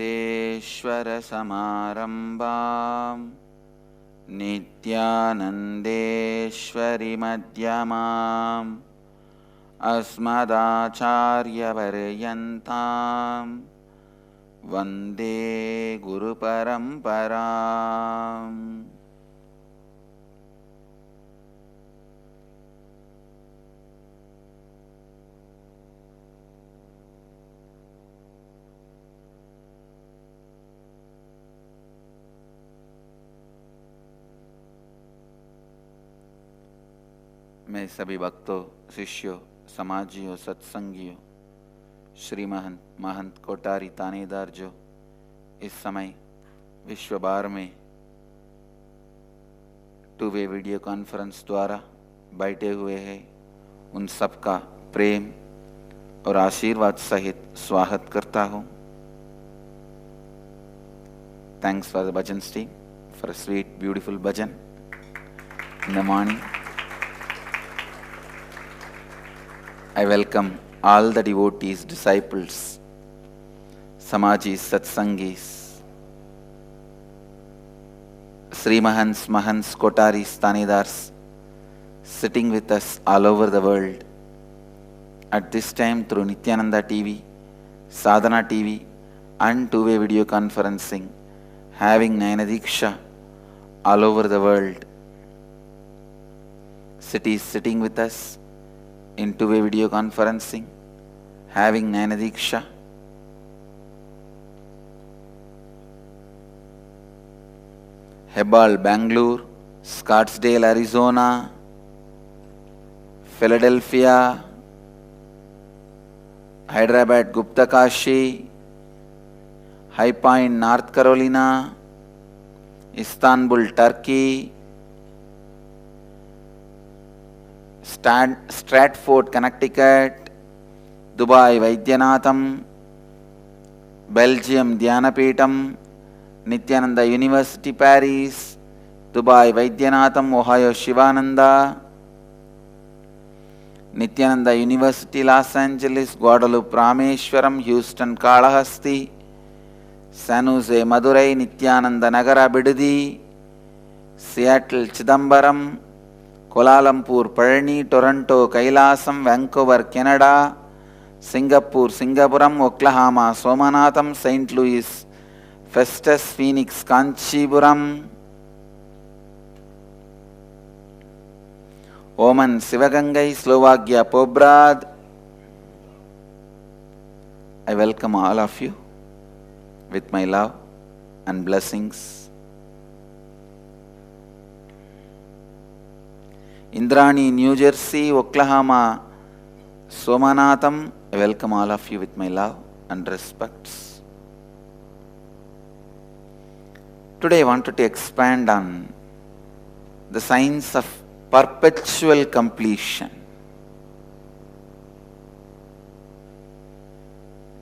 विद्यानन्देश्वरसमारम्भाम् नित्यानन्देश्वरिमध्यमाम् अस्मदाचार्यपर्यन्ताम् वन्दे गुरुपरम्पराम्। मैं सभी भक्तों, शिष्यों, समाजियों, सत्संगियों, श्री महंत कोठारी तानेदार जो इस समय विश्व भर में 2-वे वीडियो कॉन्फ्रेंस द्वारा बैठे हुए हैं, उन सबका प्रेम और आशीर्वाद सहित स्वागत करता हूँ। Thanks for the bhajan team for a sweet, beautiful bhajan in the morning. I welcome all the devotees, disciples, Samajis, Satsangis, Sri Mahants, Kotaris, Tanedars sitting with us all over the world at this time through Nityananda TV, Sadhana TV and 2-way video conferencing, having Nayanadiksha all over the world. Cities sitting with us in 2-way video conferencing, having Nayanadiksha. Hebbal, Bangalore, Scottsdale, Arizona, Philadelphia, Hyderabad, Gupta Kashi, High Point, North Carolina, Istanbul, Turkey, Stratford, Connecticut, Dubai, Vaidyanatham, Belgium, Dhyanapitham, Nityananda University, Paris, Dubai, Vaidyanatham, Ohio, Shivananda, Nityananda University, Los Angeles, Guadalupe, Rameshwaram, Houston, Kalahasti, San Jose, Madurai, Nityananda Nagara, Bidadi, Seattle, Chidambaram, Kuala Lumpur, Perni, Toronto, Kailasam, Vancouver, Canada, Singapore, Singapuram, Oklahoma, Somanatham, St. Louis, Festus, Phoenix, Kanchipuram, Oman, Sivagangai, Slovakia, Pobrad. I welcome all of you with my love and blessings. Indrani, New Jersey, Oklahoma, Somanatham, I welcome all of you with my love and respects. Today I wanted to expand on the science of perpetual completion.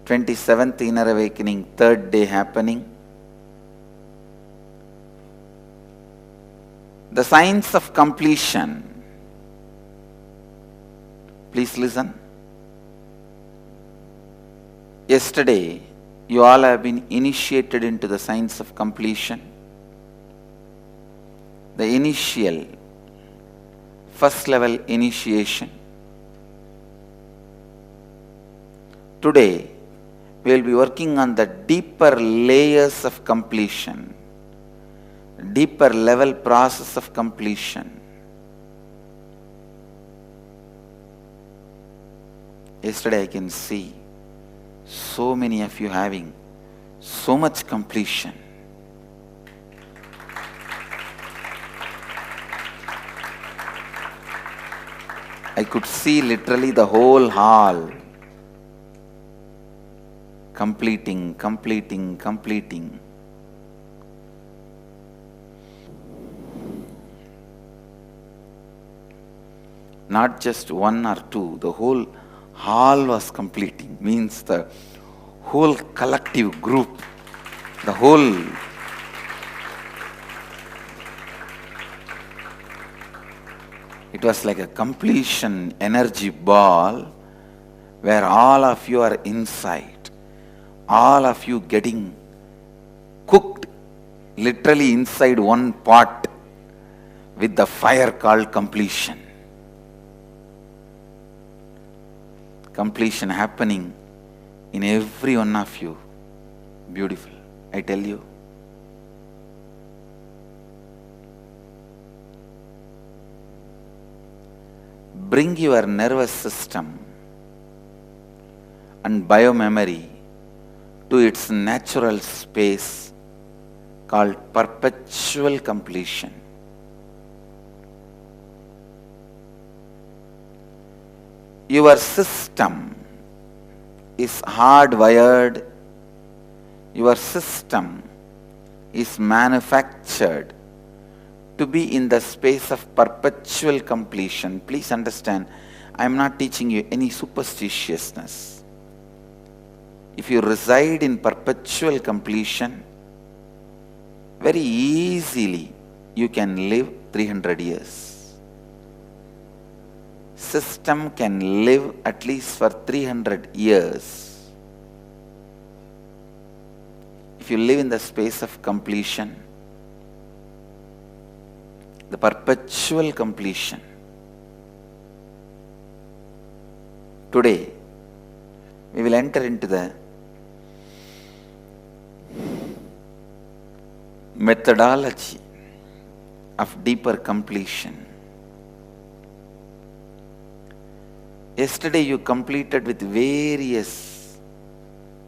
27th Inner Awakening, 3rd day happening. The science of completion. Please listen. Yesterday, you all have been initiated into the science of completion. The initial, first level initiation. Today, we will be working on the deeper layers of completion, deeper level process of completion. Yesterday I can see so many of you having so much completion. I could see literally the whole hall completing. Not just one or two, the whole hall was completing, means the whole collective group, the whole it was like a completion energy ball where all of you are inside, all of you getting literally inside one pot with the fire called completion. Completion happening in every one of you. Beautiful, I tell you. Bring your nervous system and biomemory to its natural space called perpetual completion. Your system is hardwired, your system is manufactured to be in the space of perpetual completion. Please understand, I am not teaching you any superstitiousness. If you reside in perpetual completion, very easily you can live 300 years. System can live at least for 300 years. If you live in the space of completion, the perpetual completion. Today, we will enter into the methodology of deeper completion. Yesterday you completed with various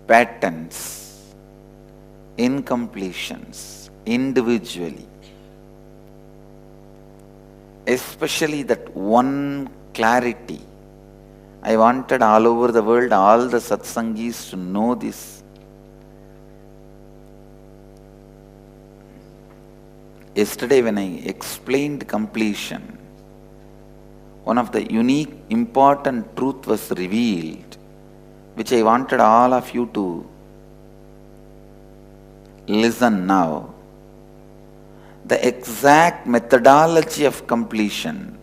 patterns, incompletions, individually. Especially that one clarity. I wanted all over the world, all the satsangis to know this. Yesterday when I explained completion, one of the unique, important truth was revealed, which I wanted all of you to listen now. The exact methodology of completion,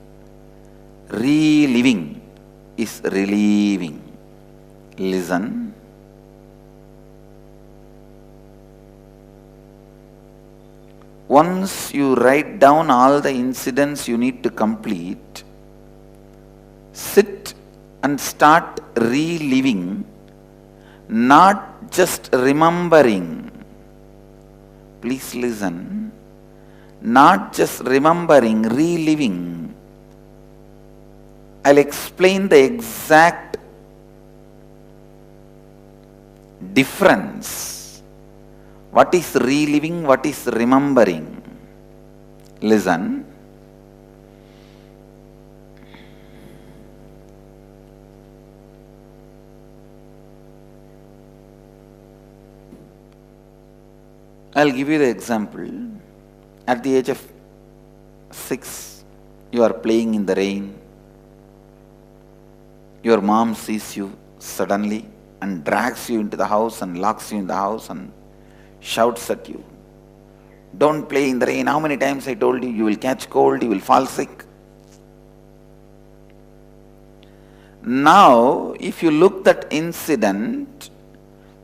reliving, is relieving. Listen. Once you write down all the incidents you need to complete, sit and start reliving, not just remembering. Please listen. Not just remembering, reliving. I'll explain the exact difference. What is reliving, what is remembering? Listen. I'll give you the example. At the age of 6, you are playing in the rain. Your mom sees you suddenly and drags you into the house and locks you in the house and shouts at you. Don't play in the rain. How many times I told you, you will catch cold, you will fall sick. Now, if you look that incident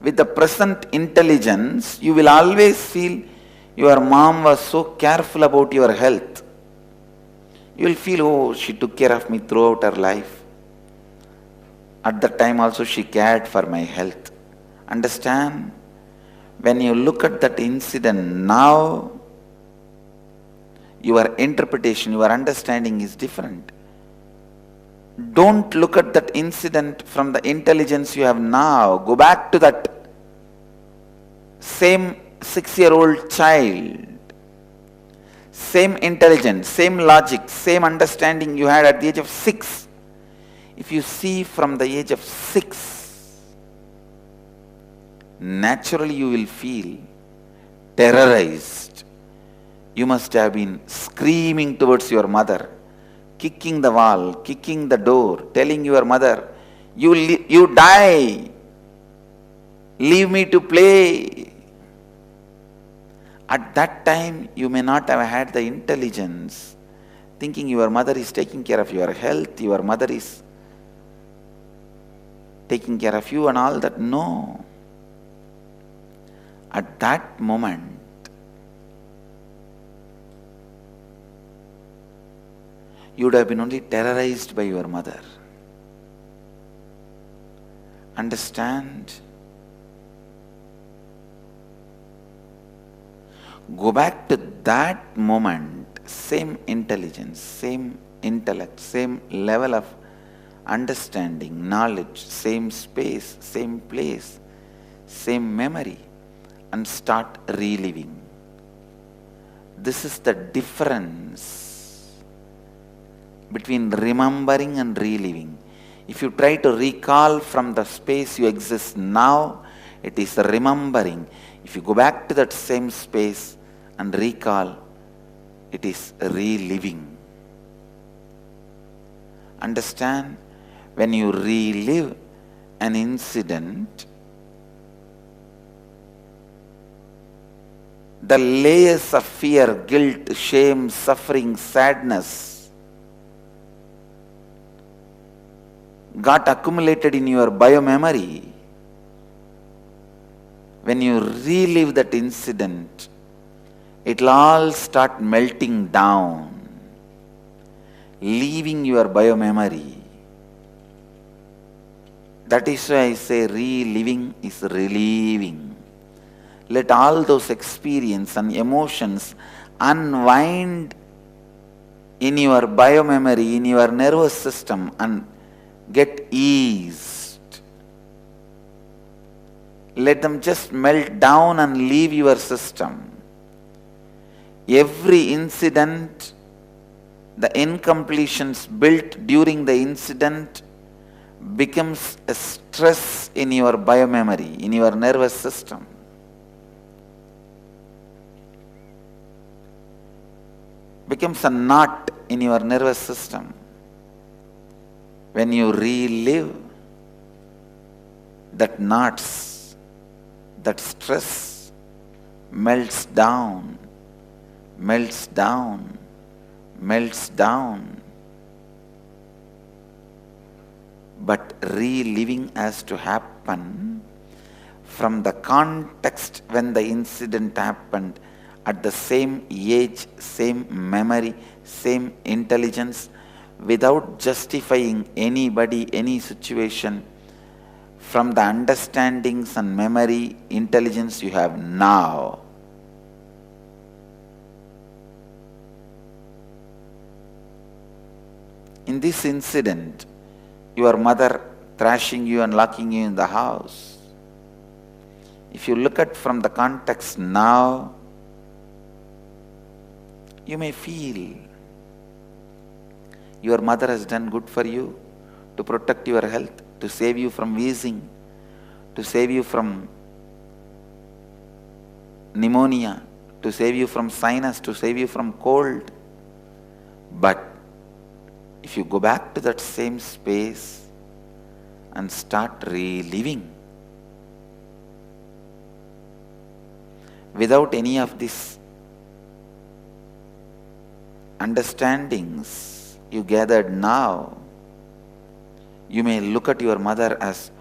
with the present intelligence, you will always feel your mom was so careful about your health. You will feel, oh, she took care of me throughout her life. At that time also she cared for my health. Understand? When you look at that incident now, your interpretation, your understanding is different. Don't look at that incident from the intelligence you have now. Go back to that same 6-year-old child. Same intelligence, same logic, same understanding you had at the age of 6. If you see from the age of 6, naturally you will feel terrorized. You must have been screaming towards your mother, kicking the wall, kicking the door, telling your mother, you die, leave me to play. At that time, you may not have had the intelligence, thinking your mother is taking care of your health, your mother is taking care of you and all that. No. At that moment, you would have been only terrorized by your mother. Understand? Go back to that moment, same intelligence, same intellect, same level of understanding, knowledge, same space, same place, same memory, and start reliving. This is the difference between remembering and reliving. If you try to recall from the space you exist now, it is remembering. If you go back to that same space and recall, it is reliving. Understand? When you relive an incident, the layers of fear, guilt, shame, suffering, sadness got accumulated in your biomemory. When you relive that incident, it will all start melting down, leaving your biomemory. That is why I say reliving is relieving. Let all those experiences and emotions unwind in your biomemory, in your nervous system, and get eased. Let them just melt down and leave your system. Every incident, the incompletions built during the incident becomes a stress in your biomemory, in your nervous system. Becomes a knot in your nervous system. When you relive, that knots, that stress melts down, melts down, melts down. But reliving has to happen from the context when the incident happened, at the same age, same memory, same intelligence, without justifying anybody, any situation, from the understandings and memory, intelligence you have now. In this incident, your mother thrashing you and locking you in the house, if you look at from the context now, you may feel your mother has done good for you to protect your health, to save you from wheezing, to save you from pneumonia, to save you from sinus, to save you from cold. But if you go back to that same space and start reliving, without any of these understandings you gathered now, you may look at your mother as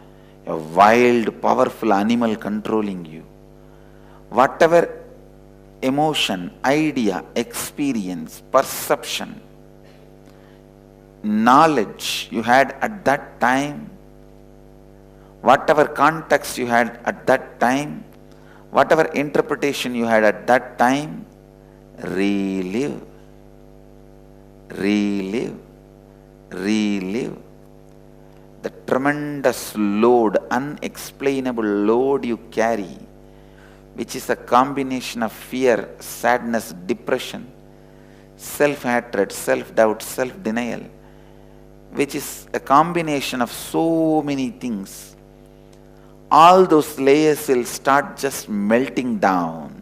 a wild, powerful animal controlling you. Whatever emotion, idea, experience, perception, knowledge you had at that time, whatever context you had at that time, whatever interpretation you had at that time, relive, relive, relive. The tremendous load, unexplainable load you carry, which is a combination of fear, sadness, depression, self-hatred, self-doubt, self-denial, which is a combination of so many things. All those layers will start just melting down.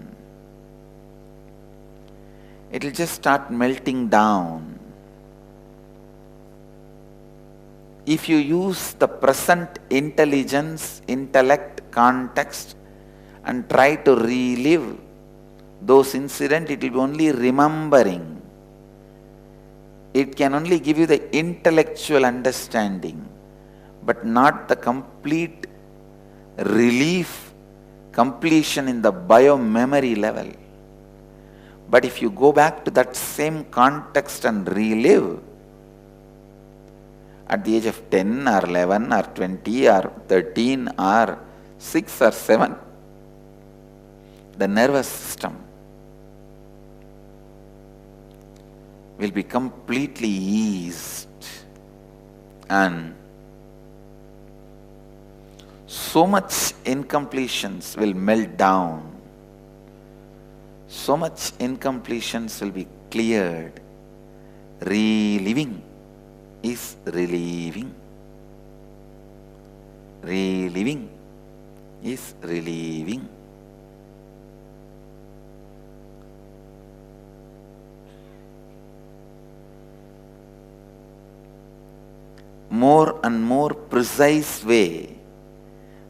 It will just start melting down. If you use the present intelligence, intellect, context, and try to relive those incidents, it will be only remembering. It can only give you the intellectual understanding, but not the complete relief, completion in the bio-memory level. But if you go back to that same context and relive, at the age of 10 or 11 or 20 or 13 or 6 or 7, the nervous system will be completely eased, and so much incompletions will melt down, so much incompletions will be cleared. Reliving is relieving. Reliving is relieving. More and more precise way,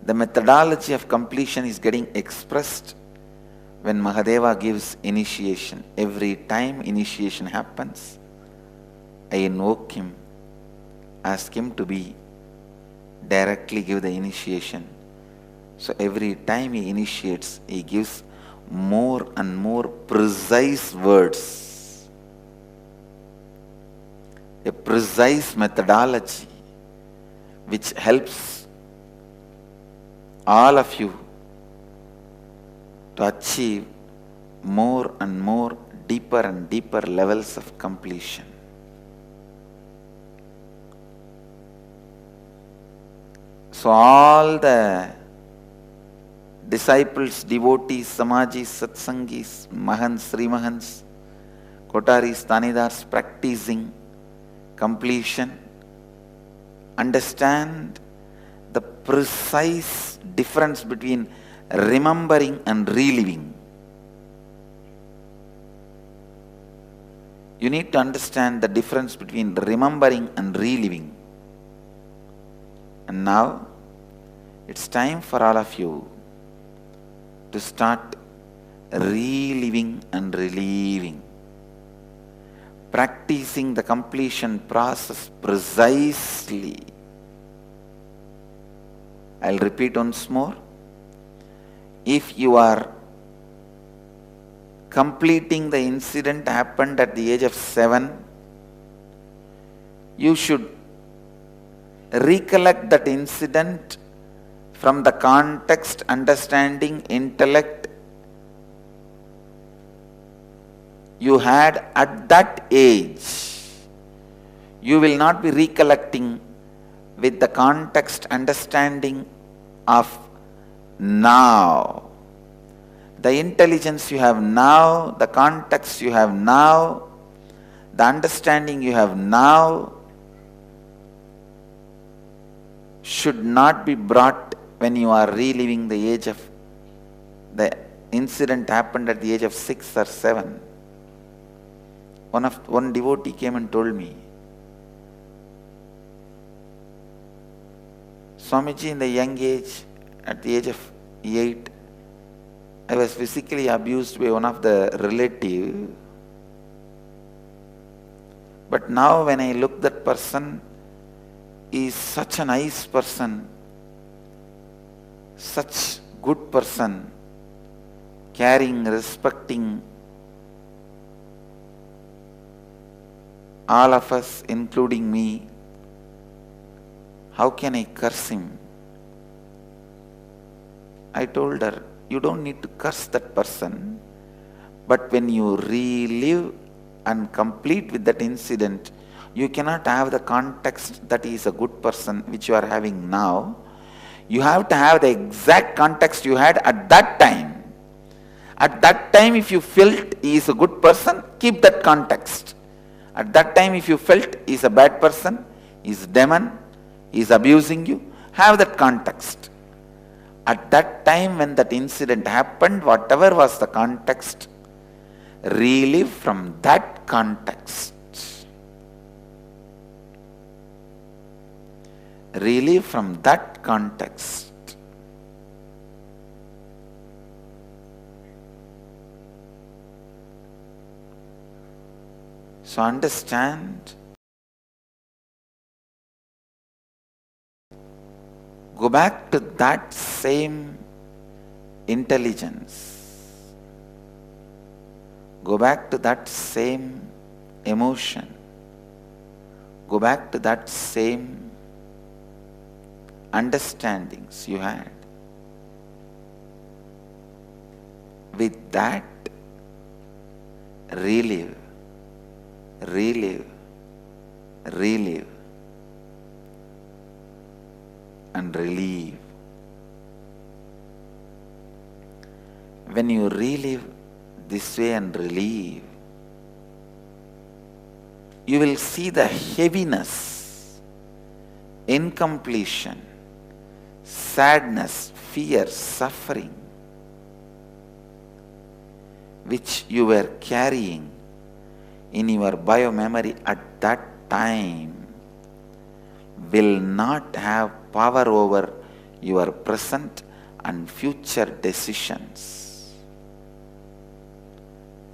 the methodology of completion is getting expressed when Mahadeva gives initiation. Every time initiation happens, I invoke him, ask him to be directly give the initiation. So every time he initiates, he gives more and more precise words, a precise methodology which helps all of you to achieve more and more deeper and deeper levels of completion. So all the disciples, devotees, samajis, satsangis, mahants, srimahants, kotaris, tanidars practicing completion, understand the precise difference between remembering and reliving. You need to understand the difference between remembering and reliving. And now it's time for all of you to start reliving and reliving, practicing the completion process precisely. I'll repeat once more. If you are completing the incident happened at the age of 7, you should recollect that incident from the context, understanding, intellect you had at that age. You will not be recollecting with the context, understanding of now. The intelligence you have now, the context you have now, the understanding you have now should not be brought when you are reliving the age of the incident happened at the age of 6 or 7. One devotee came and told me, Swamiji, in the young age, at the age of 8, I was physically abused by one of the relatives. But now when I look that person, he is such a nice person, such good person, caring, respecting all of us, including me. How can I curse him? I told her, you don't need to curse that person, but when you relive and complete with that incident, you cannot have the context that he is a good person which you are having now. You have to have the exact context you had at that time. At that time, if you felt he is a good person, keep that context. At that time, if you felt he is a bad person, he is a demon, he is abusing you, have that context. At that time when that incident happened, whatever was the context, relive from that context. Relive from that context. So understand, go back to that same intelligence. Go back to that same emotion. Go back to that same understandings you had. With that, relive, relive, relive, and relieve. When you relive this way and relieve, you will see the heaviness, incompletion, sadness, fear, suffering, which you were carrying in your biomemory at that time will not have power over your present and future decisions.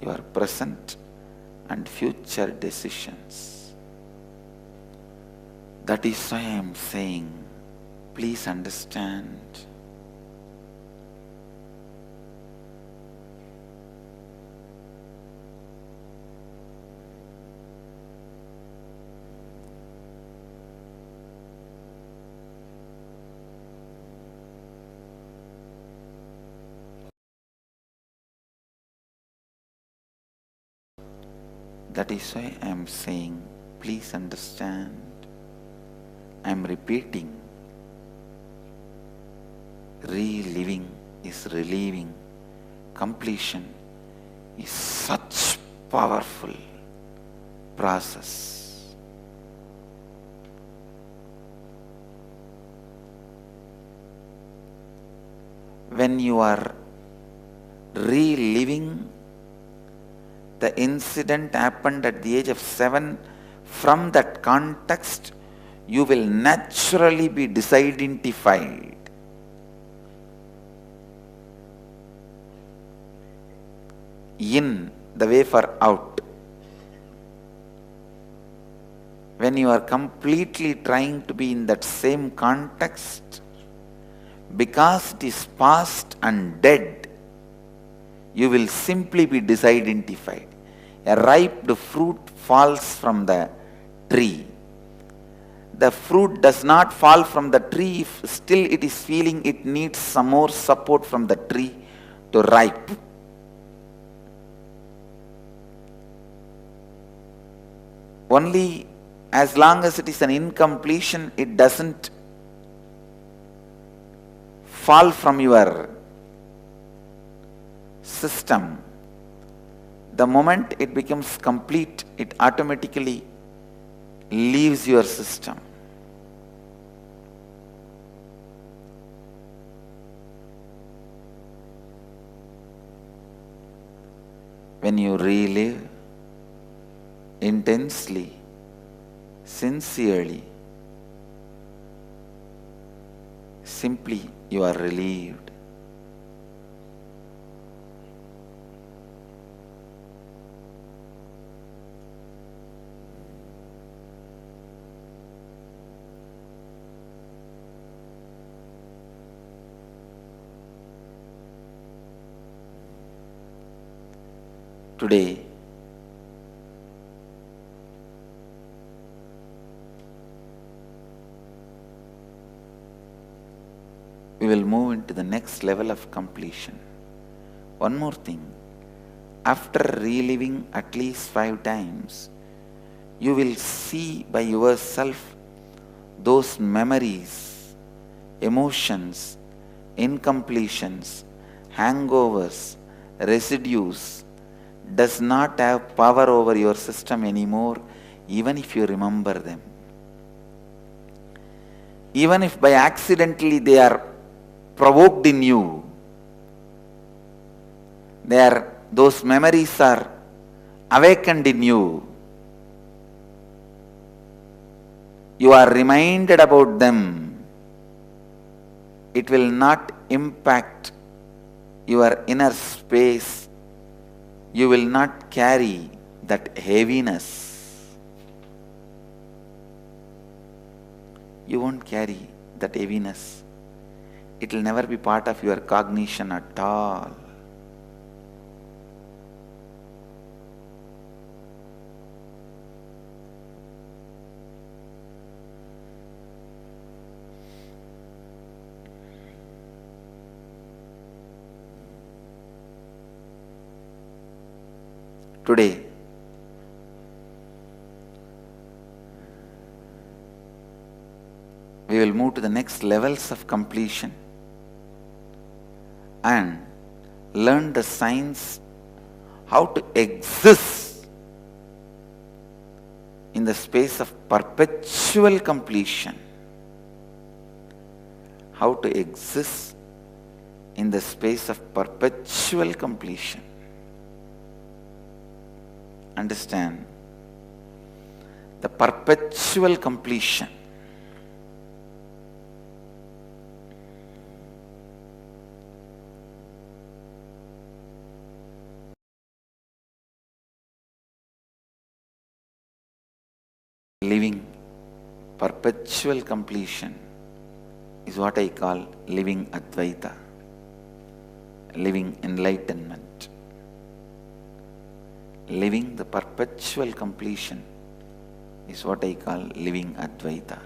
Your present and future decisions. That is why I am saying, please understand. That is why I am saying, please understand. I am repeating. Reliving is relieving. Completion is such powerful process. When you are reliving the incident happened at the age of 7, from that context, you will naturally be disidentified. In the way for out. When you are completely trying to be in that same context, because it is past and dead, you will simply be disidentified. A ripe fruit falls from the tree. The fruit does not fall from the tree if still it is feeling it needs some more support from the tree to ripe. Only as long as it is an incompletion, it doesn't fall from your system. The moment it becomes complete, it automatically leaves your system. When you relive intensely, sincerely, simply you are relieved. Today, we will move into the next level of completion. One more thing, after reliving at least 5 times, you will see by yourself those memories, emotions, incompletions, hangovers, residues does not have power over your system anymore, even if you remember them. Even if by accidentally they are provoked in you, those memories are awakened in you. You are reminded about them. It will not impact your inner space. You will not carry that heaviness. You won't carry that heaviness. It will never be part of your cognition at all. Today, we will move to the next levels of completion and learn the science how to exist in the space of perpetual completion. How to exist in the space of perpetual completion. Understand? The perpetual completion. Living perpetual completion is what I call living Advaita, living enlightenment. Living the perpetual completion is what I call living Advaita.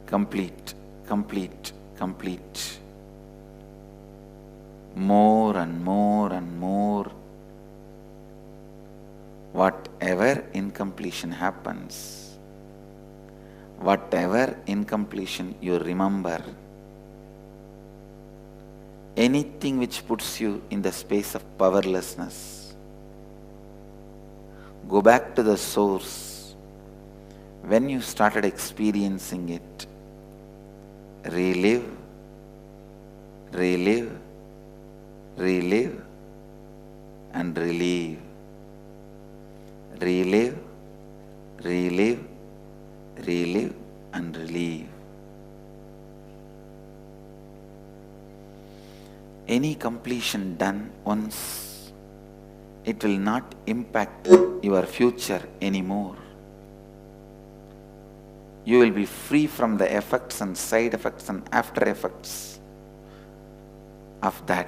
Complete, complete, complete. More and more and more. Whatever incompletion happens, whatever incompletion you remember, anything which puts you in the space of powerlessness, go back to the source. When you started experiencing it, relive, relive, relive, and relieve. Relive, relive, relive, and relieve. Any completion done once, it will not impact your future anymore. You will be free from the effects and side effects and after effects of that.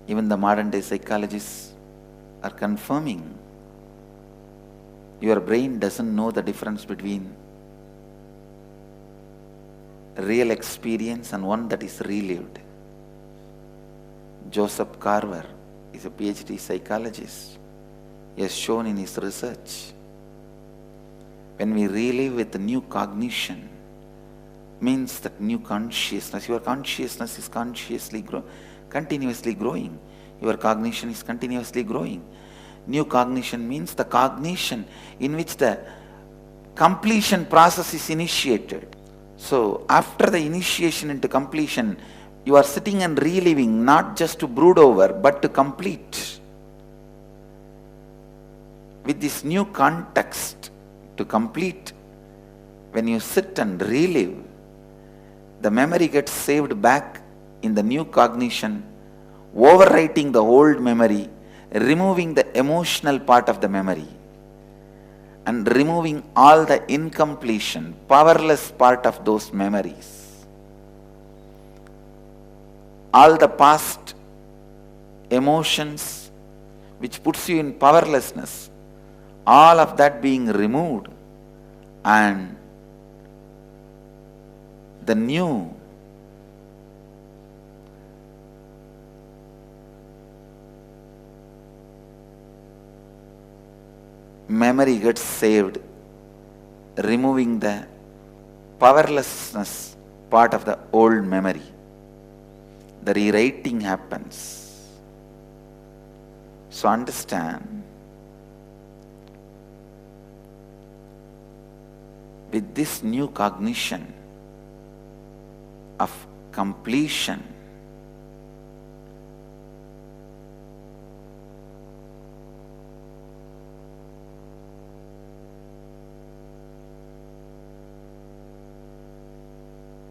Even the modern day psychologists are confirming your brain doesn't know the difference between real experience and one that is relived. Joseph Carver is a PhD psychologist. He has shown in his research, when we relive with new cognition, means that new consciousness, your consciousness is continuously growing. Your cognition is continuously growing. New cognition means the cognition in which the completion process is initiated. So after the initiation into completion, you are sitting and reliving, not just to brood over, but to complete. With this new context, to complete, when you sit and relive, the memory gets saved back in the new cognition, overwriting the old memory, removing the emotional part of the memory, and removing all the incompletion, powerless part of those memories. All the past emotions which puts you in powerlessness, all of that being removed, and the new memory gets saved, removing the powerlessness part of the old memory. The rewriting happens. So understand, with this new cognition of completion,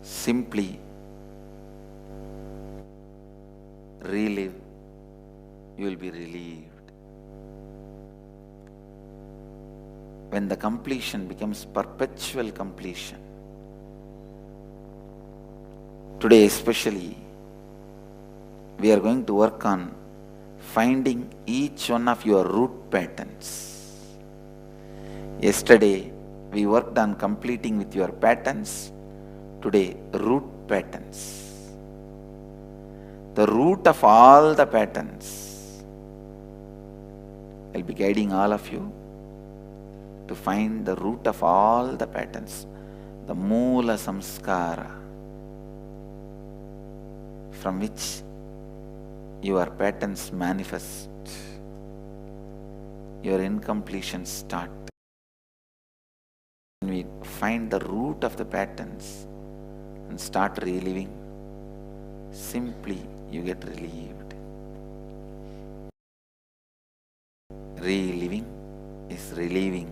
simply relive, you will be relieved. when the completion becomes perpetual completion. Today especially, we are going to work on finding each one of your root patterns. Yesterday, we worked on completing with your patterns. Today, root patterns. The root of all the patterns. I'll be guiding all of you to find the root of all the patterns, the Moola Samskara, from which your patterns manifest, your incompletions start. When we find the root of the patterns and start reliving, simply you get relieved. Reliving is relieving,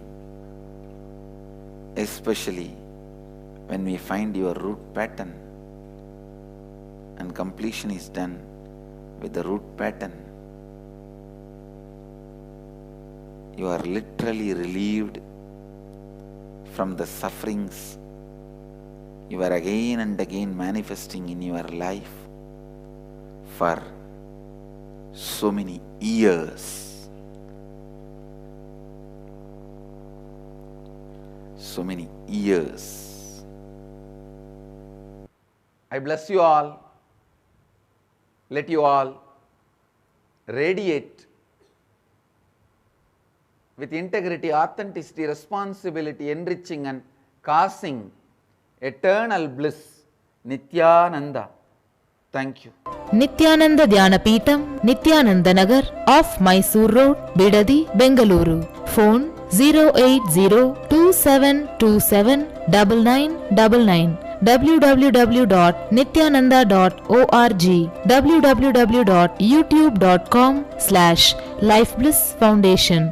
especially when we find your root pattern and completion is done with the root pattern. You are literally relieved from the sufferings you are again and again manifesting in your life for so many years. So many years. I bless you all. Let you all radiate with integrity, authenticity, responsibility, enriching and causing eternal bliss. Nityananda. Thank you. Nityananda Dhyanapitham, Nityananda Nagar, off Mysore Road, Bidadi, Bengaluru. Phone 08027279999. www.nityananda.org, www.youtube.com/Life Bliss Foundation.